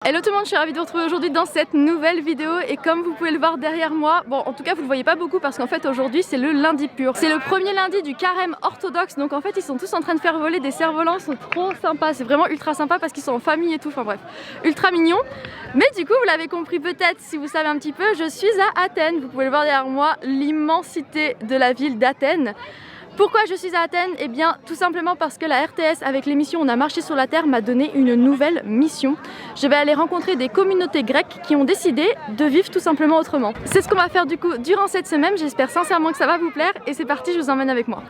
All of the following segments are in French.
Hello tout le monde, je suis ravie de vous retrouver aujourd'hui dans cette nouvelle vidéo et comme vous pouvez le voir derrière moi, bon en tout cas vous le voyez pas beaucoup parce qu'en fait aujourd'hui c'est le lundi pur. C'est le premier lundi du carême orthodoxe, donc en fait ils sont tous en train de faire voler des cerfs-volants, ils sont trop sympas, c'est vraiment ultra sympa parce qu'ils sont en famille et tout, enfin bref, ultra mignons. Mais du coup vous l'avez compris peut-être si vous savez un petit peu, je suis à Athènes, vous pouvez le voir derrière moi, l'immensité de la ville d'Athènes. Pourquoi je suis à Athènes? Eh bien tout simplement parce que la RTS avec l'émission On a marché sur la Terre m'a donné une nouvelle mission. Je vais aller rencontrer des communautés grecques qui ont décidé de vivre tout simplement autrement. C'est ce qu'on va faire du coup durant cette semaine, j'espère sincèrement que ça va vous plaire et c'est parti, je vous emmène avec moi.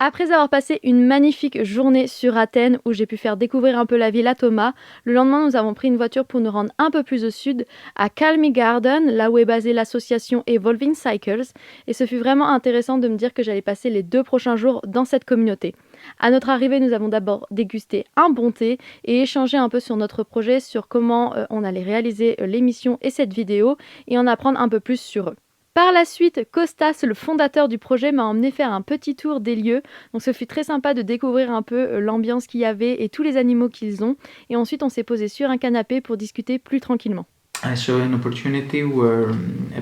Après avoir passé une magnifique journée sur Athènes où j'ai pu faire découvrir un peu la ville à Thomas, le lendemain nous avons pris une voiture pour nous rendre un peu plus au sud, à Calmy Garden, là où est basée l'association Evolving Cycles, et ce fut vraiment intéressant de me dire que j'allais passer les 2 prochains jours dans cette communauté. À notre arrivée, nous avons d'abord dégusté un bon thé et échangé un peu sur notre projet, sur comment on allait réaliser l'émission et cette vidéo, et en apprendre un peu plus sur eux. Par la suite, Costas, le fondateur du projet, m'a emmené faire un petit tour des lieux. Donc ce fut très sympa de découvrir un peu l'ambiance qu'il y avait et tous les animaux qu'ils ont. Et ensuite, on s'est posé sur un canapé pour discuter plus tranquillement. I saw an opportunity where a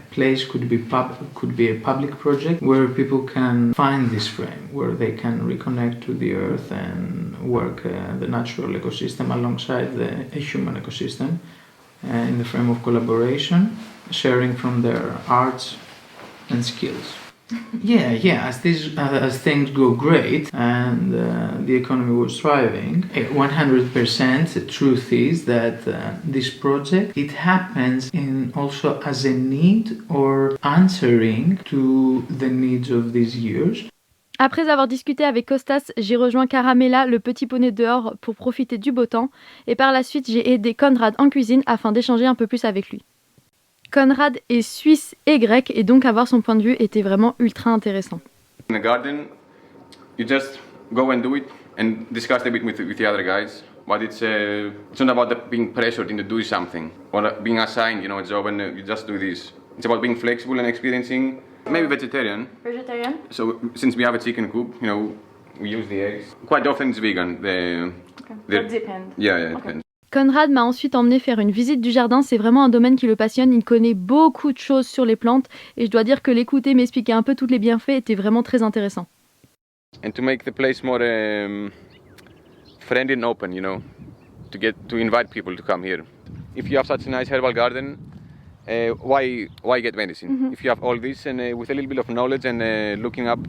place could be a public project where people can find this frame, where they can reconnect to the earth and work the natural ecosystem alongside a human ecosystem in the frame of collaboration, sharing from their arts and skills. As things go great and the economy was thriving, 100% the truth is that this project, it happens in also as a need or answering to the needs of these years. Après avoir discuté avec Costas, j'ai rejoint Caramella, le petit poney dehors, pour profiter du beau temps. Et par la suite, j'ai aidé Conrad en cuisine afin d'échanger un peu plus avec lui. Conrad est suisse et grec et donc avoir son point de vue était vraiment ultra intéressant. In the garden, you just go and do it and discuss a bit with the other guys. But it's not about being pressured into doing something or being assigned, a job and you just do this. It's about being flexible and experiencing. Maybe vegetarian. Vegetarian? So since we have a chicken coop, we use the eggs. Quite often it's vegan. That depends. Yeah, it depends. Conrad m'a ensuite emmené faire une visite du jardin, c'est vraiment un domaine qui le passionne, il connaît beaucoup de choses sur les plantes et je dois dire que l'écouter m'expliquer un peu tous les bienfaits était vraiment très intéressant. And to make the place more friendly and open, to invite people to come here. If you have such a nice herbal garden, why get medicine? Mm-hmm. If you have all this and with a little bit of knowledge and looking up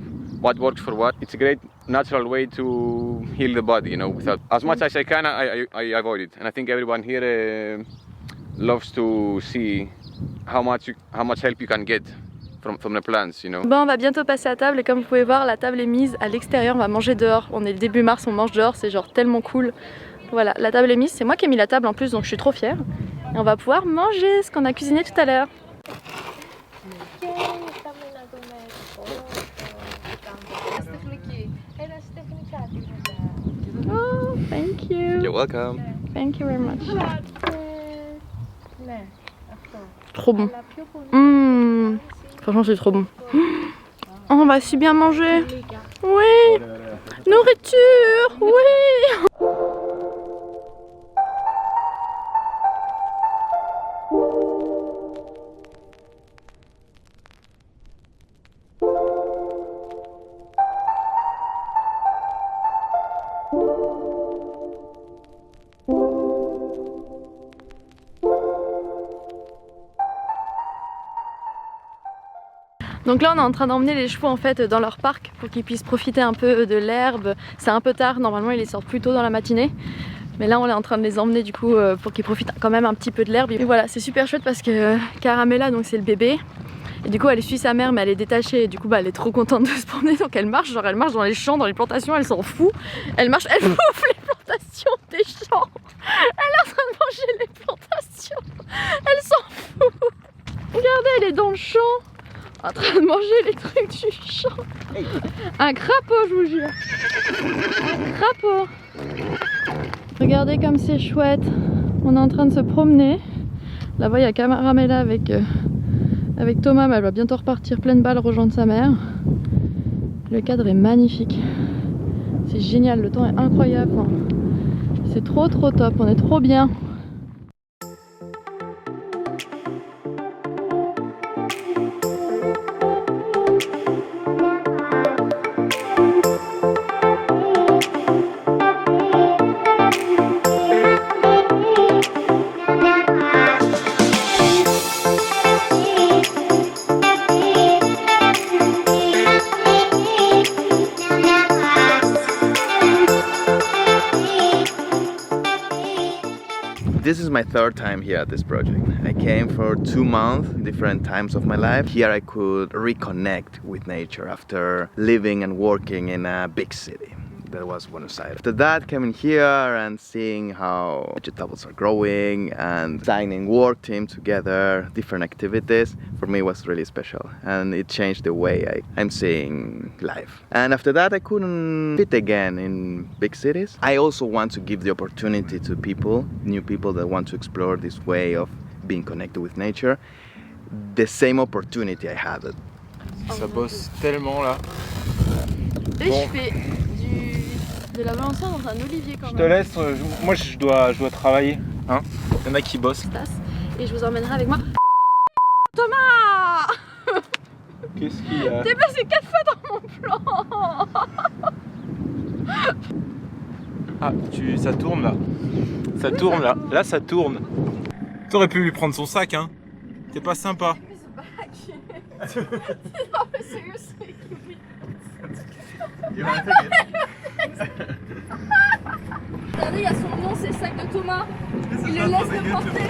what works for what, it's a great natural way to heal the body, without as much as I can, I avoid it. And I think everyone here loves to see how much help you can get from the plants, Bon, on va bientôt passer à table et comme vous pouvez voir, la table est mise à l'extérieur, on va manger dehors. On est le début mars, on mange dehors, c'est genre tellement cool. Voilà, la table est mise, c'est moi qui ai mis la table en plus donc je suis trop fière. Et on va pouvoir manger ce qu'on a cuisiné tout à l'heure. Oh, thank you. You're welcome. Thank you very much. Trop bon. Franchement, c'est trop bon. Oh, on va si bien manger. Oui. Nourriture. Oui. Donc là on est en train d'emmener les chevaux en fait dans leur parc pour qu'ils puissent profiter un peu de l'herbe. C'est un peu tard, normalement ils les sortent plus tôt dans la matinée. Mais là on est en train de les emmener du coup pour qu'ils profitent quand même un petit peu de l'herbe. Et voilà, c'est super chouette parce que Caramella, donc c'est le bébé. Et du coup elle suit sa mère mais elle est détachée et du coup elle est trop contente de se promener, donc elle marche dans les champs, dans les plantations, elle s'en fout. Elle marche, elle bouffe les plantations des champs. Elle est en train de manger les plantations. Elle s'en fout. Regardez, elle est dans le champ en train de manger les trucs du champ. Un crapaud, je vous jure. Un crapaud. Regardez comme c'est chouette. On est en train de se promener. Là-bas il y a Caramella avec Thomas, mais elle va bientôt repartir pleine balle rejoindre sa mère. Le cadre est magnifique. C'est génial, le temps est incroyable. C'est trop top, on est trop bien. This is my third time here at this project. I came for 2 months, different times of my life. Here I could reconnect with nature after living and working in a big city. That was Buenos Aires. After that, coming here and seeing how vegetables are growing and designing work team together, different activities, for me was really special. And it changed the way I'm seeing life. And after that, I couldn't fit again in big cities. I also want to give the opportunity to people, new people that want to explore this way of being connected with nature, the same opportunity I had. Ça bosse tellement là. Et je fais de la Valenciennes dans un olivier quand même. Je te laisse, moi je dois travailler. Hein, il y en a qui bossent. Et je vous emmènerai avec moi. Thomas, Qu'est-ce qu'il y a? t'es passé 4 fois dans mon plan. Ah, ça tourne là. Ça tourne là. Là ça tourne. T'aurais pu lui prendre son sac hein. T'es pas sympa. Regardez, il y a son nom, c'est le sac de Thomas. Il le laisse le porter.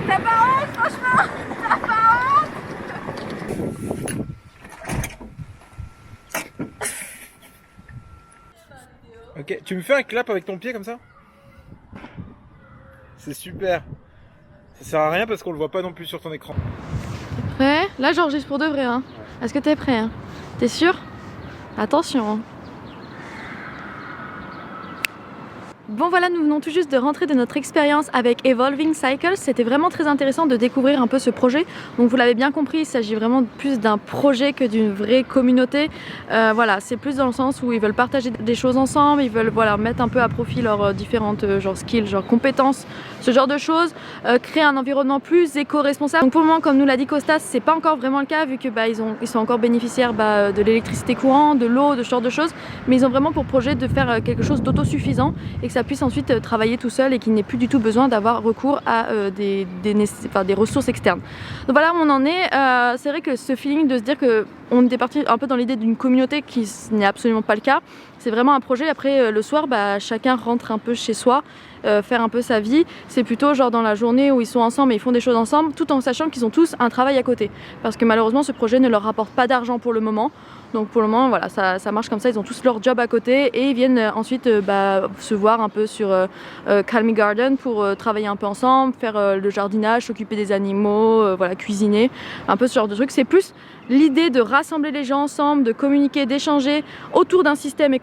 T'as pas honte, franchement? T'as pas honte? Ok, tu me fais un clap avec ton pied comme ça? C'est super. Ça sert à rien parce qu'on le voit pas non plus sur ton écran. Prêt? Là j'enregistre pour de vrai hein. Est-ce que t'es prêt hein? T'es sûr? Attention hein. Bon voilà, nous venons tout juste de rentrer de notre expérience avec Evolving Cycles. C'était vraiment très intéressant de découvrir un peu ce projet. Donc vous l'avez bien compris, il s'agit vraiment plus d'un projet que d'une vraie communauté. Voilà, c'est plus dans le sens où ils veulent partager des choses ensemble, ils veulent voilà, mettre un peu à profit leurs différentes genre skills, genre compétences, ce genre de choses, créer un environnement plus éco-responsable. Donc pour le moment, comme nous l'a dit Costas, c'est pas encore vraiment le cas vu que ils sont encore bénéficiaires de l'électricité courante, de l'eau, de ce genre de choses. Mais ils ont vraiment pour projet de faire quelque chose d'autosuffisant et que ça puisse ensuite travailler tout seul et qu'il n'ait plus du tout besoin d'avoir recours à des ressources externes. Donc voilà où on en est. C'est vrai que ce feeling de se dire qu'on était parti un peu dans l'idée d'une communauté qui n'est absolument pas le cas. C'est vraiment un projet. Après le soir, chacun rentre un peu chez soi, faire un peu sa vie. C'est plutôt genre dans la journée où ils sont ensemble et ils font des choses ensemble, tout en sachant qu'ils ont tous un travail à côté. Parce que malheureusement ce projet ne leur rapporte pas d'argent pour le moment. Donc pour le moment voilà, ça marche comme ça, ils ont tous leur job à côté et ils viennent ensuite se voir un peu sur Calmy Garden pour travailler un peu ensemble, faire le jardinage, s'occuper des animaux, voilà, cuisiner, un peu ce genre de truc. C'est plus l'idée de rassembler les gens ensemble, de communiquer, d'échanger autour d'un système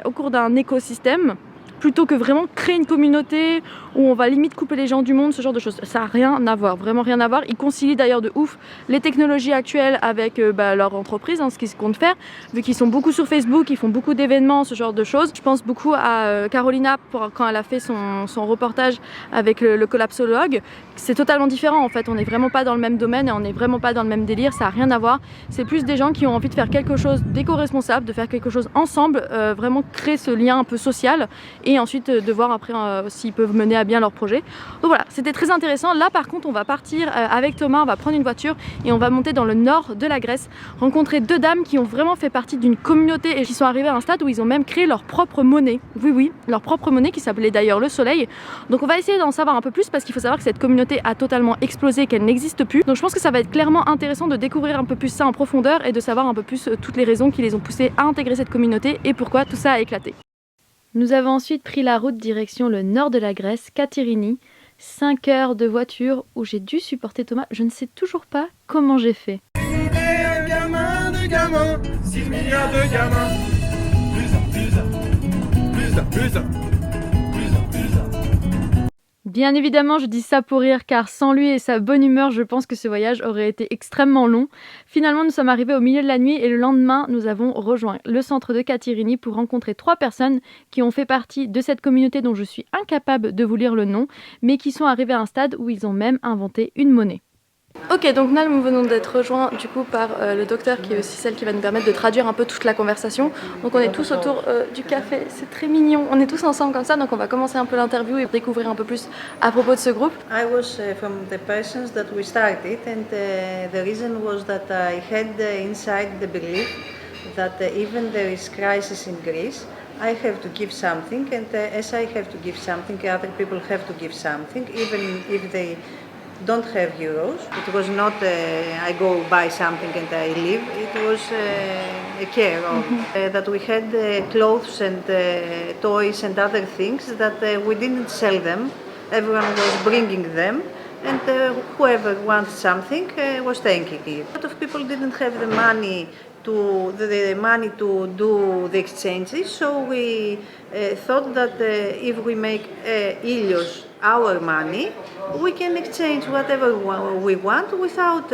autour d'un écosystème, plutôt que vraiment créer une communauté où on va limite couper les gens du monde, ce genre de choses. Ça n'a rien à voir, vraiment rien à voir. Ils concilient d'ailleurs de ouf les technologies actuelles avec leur entreprise, ce qu'ils comptent faire, vu qu'ils sont beaucoup sur Facebook, ils font beaucoup d'événements, ce genre de choses. Je pense beaucoup à Carolina quand elle a fait son reportage avec le collapsologue. C'est totalement différent en fait, on n'est vraiment pas dans le même domaine et on n'est vraiment pas dans le même délire, ça n'a rien à voir. C'est plus des gens qui ont envie de faire quelque chose d'éco-responsable, de faire quelque chose ensemble, vraiment créer ce lien un peu social et ensuite de voir après s'ils peuvent mener à à bien leur projet. Donc voilà, c'était très intéressant. Là par contre on va partir avec Thomas, on va prendre une voiture et on va monter dans le nord de la Grèce, rencontrer deux dames qui ont vraiment fait partie d'une communauté et qui sont arrivées à un stade où ils ont même créé leur propre monnaie. Oui, leur propre monnaie qui s'appelait d'ailleurs le soleil. Donc on va essayer d'en savoir un peu plus parce qu'il faut savoir que cette communauté a totalement explosé, qu'elle n'existe plus. Donc je pense que ça va être clairement intéressant de découvrir un peu plus ça en profondeur et de savoir un peu plus toutes les raisons qui les ont poussés à intégrer cette communauté et pourquoi tout ça a éclaté. Nous avons ensuite pris la route direction le nord de la Grèce, Katyrini, 5 heures de voiture où j'ai dû supporter Thomas. Je ne sais toujours pas comment j'ai fait. Un gamin de gamins, 6 milliards de gamins. Plus. Bien évidemment, je dis ça pour rire car sans lui et sa bonne humeur, je pense que ce voyage aurait été extrêmement long. Finalement, nous sommes arrivés au milieu de la nuit et le lendemain, nous avons rejoint le centre de Katyrini pour rencontrer 3 personnes qui ont fait partie de cette communauté dont je suis incapable de vous lire le nom, mais qui sont arrivés à un stade où ils ont même inventé une monnaie. Ok, donc là nous venons d'être rejoints du coup par le docteur qui est aussi celle qui va nous permettre de traduire un peu toute la conversation. Donc on est tous autour du café, c'est très mignon, on est tous ensemble comme ça, donc on va commencer un peu l'interview et découvrir un peu plus à propos de ce groupe. I was from the persons that we started and the reason was that I had inside the belief that even there is crisis in Greece, I have to give something and as I have to give something, other people have to give something, even if they don't have euros. It was not I go buy something and I leave. It was a care of that we had clothes and toys and other things that we didn't sell them. Everyone was bringing them and whoever wants something was taking it. A lot of people didn't have the money to do the exchanges, so we thought that if we make Ilios our money, we can exchange whatever we want without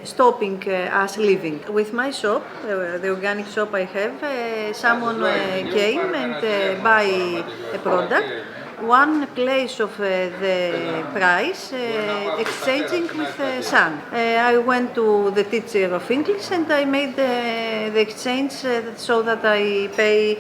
stopping us living. With my shop, the organic shop I have, someone came and buy a product. One place of the price exchanging with son. I went to the teacher of English and I made the exchange so that I pay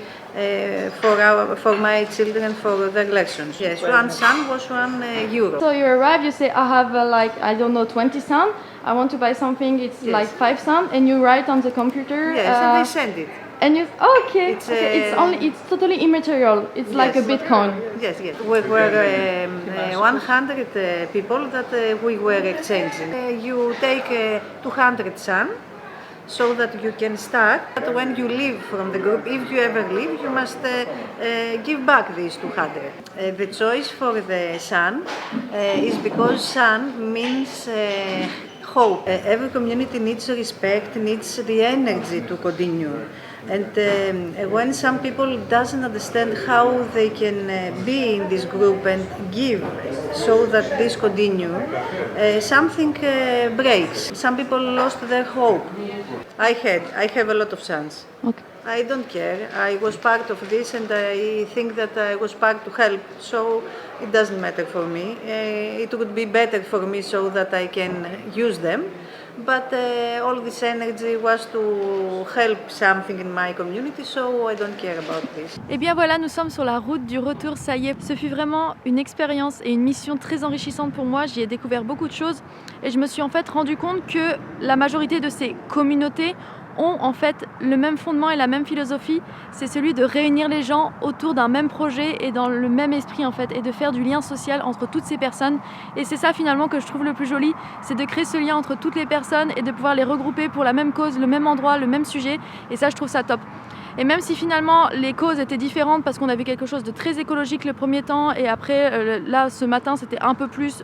for my children for their lessons. Yes, one son was €1. So you arrive, you say I have like, I don't know, 20 cents, I want to buy something, it's Yes. like 5 cents, and you write on the computer. Yes, and they send it. And you, it's totally immaterial. It's like a Yes. Bitcoin. Yes. We were 100 people that we were exchanging. You take 200 son so that you can start. But when you leave from the group, if you ever leave, you must give back these 200. The choice for the son is because son means hope. Every community needs respect, needs the energy to continue. And when some people doesn't understand how they can be in this group and give so that this continue, something breaks. Some people lost their hope. I have a lot of sons. Okay. I don't care. I was part of this and I think that I was part to help, so it doesn't matter for me. It would be better for me so that I can use them. But all this energy was to help something in my community, so I don't care about this. Et bien voilà, nous sommes sur la route du retour, ça y est. Ce fut vraiment une expérience et une mission très enrichissante pour moi. J'y ai découvert beaucoup de choses et je me suis en fait rendu compte que la majorité de ces communautés ont en fait le même fondement et la même philosophie, c'est celui de réunir les gens autour d'un même projet et dans le même esprit en fait, et de faire du lien social entre toutes ces personnes. Et c'est ça finalement que je trouve le plus joli, c'est de créer ce lien entre toutes les personnes et de pouvoir les regrouper pour la même cause, le même endroit, le même sujet, et ça je trouve ça top. Et même si finalement les causes étaient différentes parce qu'on avait quelque chose de très écologique le premier temps et après là ce matin c'était un peu plus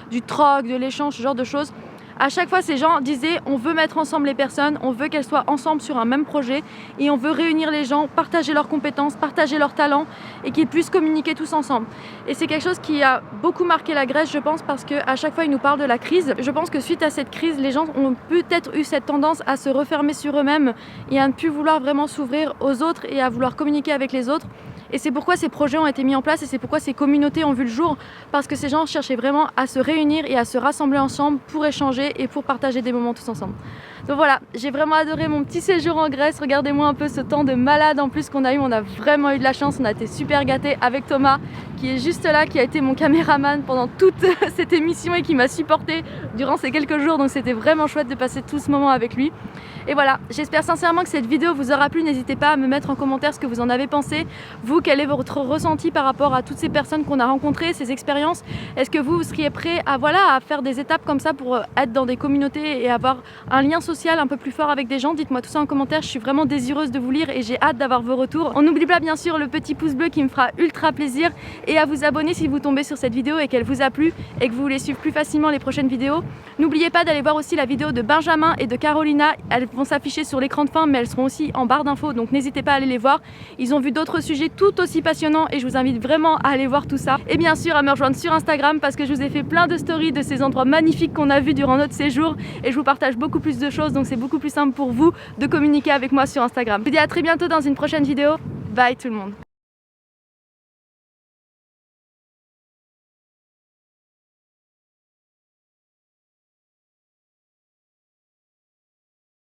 du troc, de l'échange, ce genre de choses. À chaque fois, ces gens disaient on veut mettre ensemble les personnes, on veut qu'elles soient ensemble sur un même projet et on veut réunir les gens, partager leurs compétences, partager leurs talents et qu'ils puissent communiquer tous ensemble. Et c'est quelque chose qui a beaucoup marqué la Grèce, je pense, parce qu'à chaque fois, ils nous parlent de la crise. Je pense que suite à cette crise, les gens ont peut-être eu cette tendance à se refermer sur eux-mêmes et à ne plus vouloir vraiment s'ouvrir aux autres et à vouloir communiquer avec les autres. Et c'est pourquoi ces projets ont été mis en place et c'est pourquoi ces communautés ont vu le jour, parce que ces gens cherchaient vraiment à se réunir et à se rassembler ensemble pour échanger et pour partager des moments tous ensemble. Donc voilà, j'ai vraiment adoré mon petit séjour en Grèce. Regardez-moi un peu ce temps de malade en plus qu'on a eu. On a vraiment eu de la chance, on a été super gâtés avec Thomas qui est juste là, qui a été mon caméraman pendant toute cette émission et qui m'a supporté durant ces quelques jours. Donc c'était vraiment chouette de passer tout ce moment avec lui. Et voilà, j'espère sincèrement que cette vidéo vous aura plu. N'hésitez pas à me mettre en commentaire ce que vous en avez pensé. Vous, quel est votre ressenti par rapport à toutes ces personnes qu'on a rencontrées, ces expériences? Est-ce que vous seriez prêt à faire des étapes comme ça pour être dans des communautés et avoir un lien social un peu plus fort avec des gens? Dites-moi tout ça en commentaire, je suis vraiment désireuse de vous lire et j'ai hâte d'avoir vos retours. On n'oublie pas bien sûr le petit pouce bleu qui me fera ultra plaisir et à vous abonner si vous tombez sur cette vidéo et qu'elle vous a plu et que vous voulez suivre plus facilement les prochaines vidéos. N'oubliez pas d'aller voir aussi la vidéo de Benjamin et de Carolina. Elles vont s'afficher sur l'écran de fin mais elles seront aussi en barre d'infos, donc n'hésitez pas à aller les voir. Ils ont vu d'autres sujets tout aussi passionnants et je vous invite vraiment à aller voir tout ça. Et bien sûr à me rejoindre sur Instagram parce que je vous ai fait plein de stories de ces endroits magnifiques qu'on a vus durant notre séjour et je vous partage beaucoup plus de choses, donc c'est beaucoup plus simple pour vous de communiquer avec moi sur Instagram. Je vous dis à très bientôt dans une prochaine vidéo. Bye tout le monde.